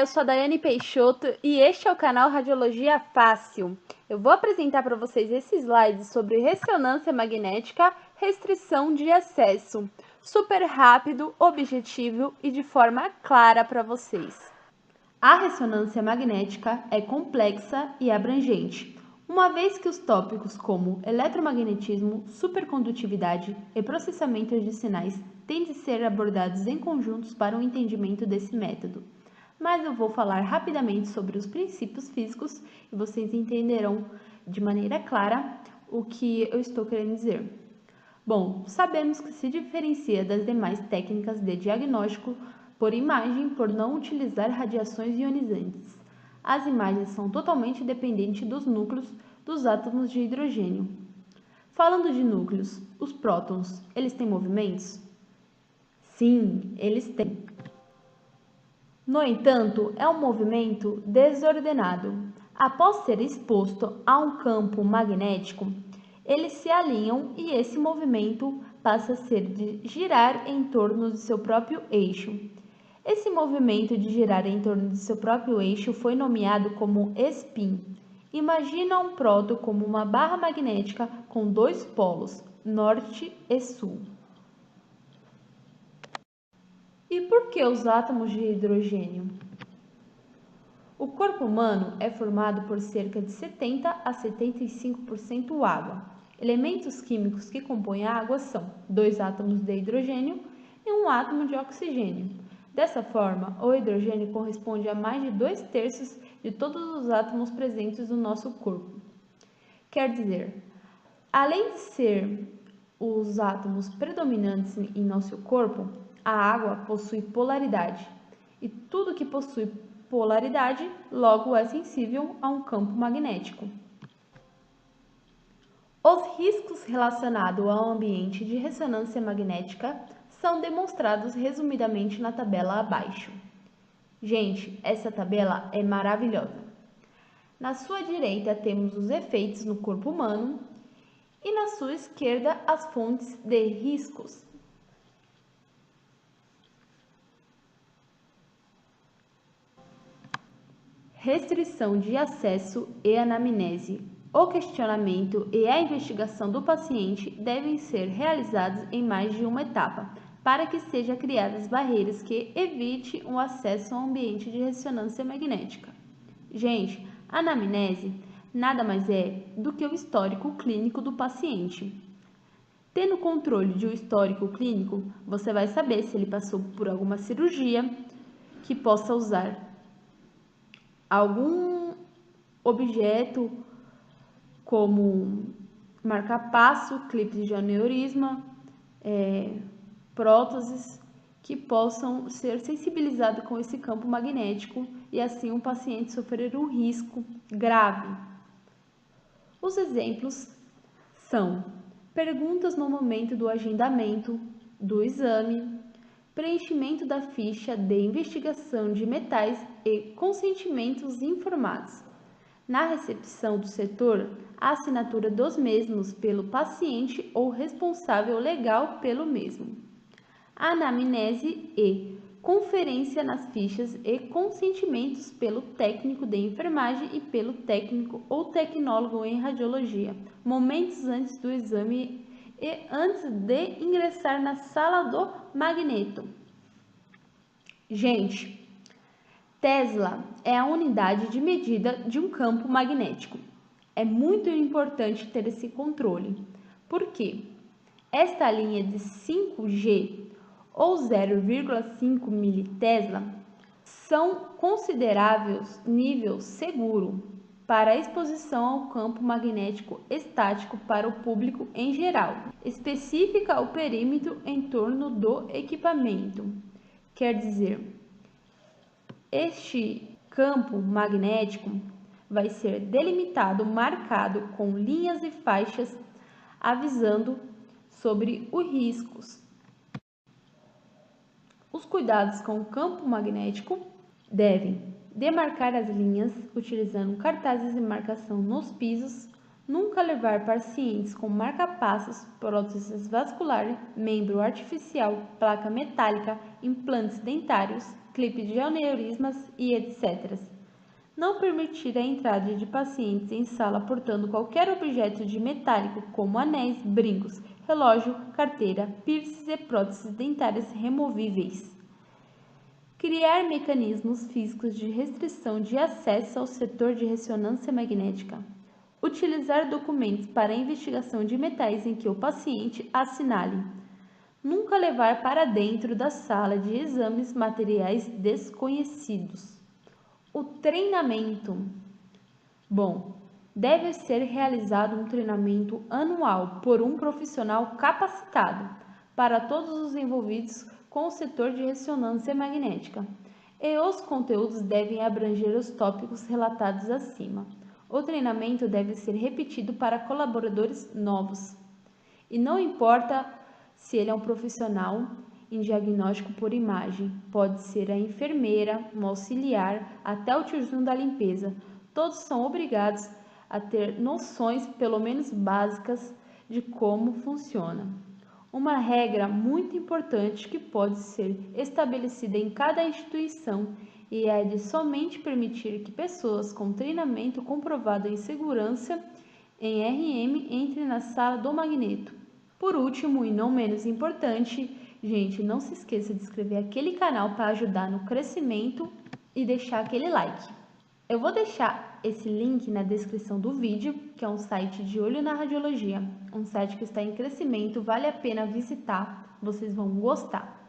eu sou a Daiane Peixoto e este é o canal Radiologia Fácil. Eu vou apresentar para vocês esse slide sobre ressonância magnética, restrição de acesso. Super rápido, objetivo e de forma clara para vocês. A ressonância magnética é complexa e abrangente, uma vez que os tópicos como eletromagnetismo, supercondutividade e processamento de sinais têm de ser abordados em conjuntos para o entendimento desse método. Mas eu vou falar rapidamente sobre os princípios físicos e vocês entenderão de maneira clara o que eu estou querendo dizer. Bom, sabemos que se diferencia das demais técnicas de diagnóstico por imagem por não utilizar radiações ionizantes. As imagens são totalmente dependentes dos núcleos dos átomos de hidrogênio. Falando de núcleos, os prótons, eles têm movimentos? Sim, eles têm. No entanto, é um movimento desordenado. Após ser exposto a um campo magnético, eles se alinham e esse movimento passa a ser de girar em torno de seu próprio eixo. Esse movimento de girar em torno de seu próprio eixo foi nomeado como spin. Imagina um próton como uma barra magnética com dois polos, norte e sul. E por que os átomos de hidrogênio? O corpo humano é formado por cerca de 70 a 75% água. Elementos químicos que compõem a água são 2 átomos de hidrogênio e 1 átomo de oxigênio. Dessa forma, o hidrogênio corresponde a mais de 2/3 de todos os átomos presentes no nosso corpo. Quer dizer, além de ser os átomos predominantes em nosso corpo, a água possui polaridade, e tudo que possui polaridade, logo é sensível a um campo magnético. Os riscos relacionados ao ambiente de ressonância magnética são demonstrados resumidamente na tabela abaixo. Gente, essa tabela é maravilhosa. Na sua direita temos os efeitos no corpo humano e na sua esquerda as fontes de riscos. Restrição de acesso e anamnese. O questionamento e a investigação do paciente devem ser realizados em mais de uma etapa, para que sejam criadas barreiras que evite o acesso ao ambiente de ressonância magnética. Gente, a anamnese nada mais é do que o histórico clínico do paciente. Tendo controle de um histórico clínico, você vai saber se ele passou por alguma cirurgia que possa usar algum objeto como marca-passo, clipes de aneurisma, próteses que possam ser sensibilizados com esse campo magnético e assim o paciente sofrer um risco grave. Os exemplos são perguntas no momento do agendamento do exame, preenchimento da ficha de investigação de metais e consentimentos informados. Na recepção do setor, a assinatura dos mesmos pelo paciente ou responsável legal pelo mesmo. Anamnese e conferência nas fichas e consentimentos pelo técnico de enfermagem e pelo técnico ou tecnólogo em radiologia, momentos antes do exame e antes de ingressar na sala do magneto. Gente, Tesla é a unidade de medida de um campo magnético. É muito importante ter esse controle, porque esta linha de 5G ou 0,5 militesla são consideráveis nível seguro para a exposição ao campo magnético estático para o público em geral. Especifica o perímetro em torno do equipamento. Quer dizer, este campo magnético vai ser delimitado, marcado com linhas e faixas avisando sobre os riscos. Os cuidados com o campo magnético devem demarcar as linhas utilizando cartazes de marcação nos pisos, nunca levar pacientes com marca-passos, próteses vasculares, membro artificial, placa metálica, implantes dentários, clipe de aneurismas e etc. Não permitir a entrada de pacientes em sala portando qualquer objeto de metálico, como anéis, brincos, relógio, carteira, piercings e próteses dentárias removíveis. Criar mecanismos físicos de restrição de acesso ao setor de ressonância magnética. Utilizar documentos para a investigação de metais em que o paciente assinale. Nunca levar para dentro da sala de exames materiais desconhecidos. O treinamento. Bom, deve ser realizado um treinamento anual por um profissional capacitado para todos os envolvidos com o setor de ressonância magnética, e os conteúdos devem abranger os tópicos relatados acima. O treinamento deve ser repetido para colaboradores novos, e não importa se ele é um profissional em diagnóstico por imagem, pode ser a enfermeira, um auxiliar, até o tiozinho da limpeza. Todos são obrigados a ter noções, pelo menos básicas, de como funciona. Uma regra muito importante que pode ser estabelecida em cada instituição e é de somente permitir que pessoas com treinamento comprovado em segurança em RM entrem na sala do magneto. Por último e não menos importante, gente, não se esqueça de inscrever aquele canal para ajudar no crescimento e deixar aquele like. Eu vou deixar esse link na descrição do vídeo, que é um site de olho na radiologia, um site que está em crescimento, vale a pena visitar, vocês vão gostar.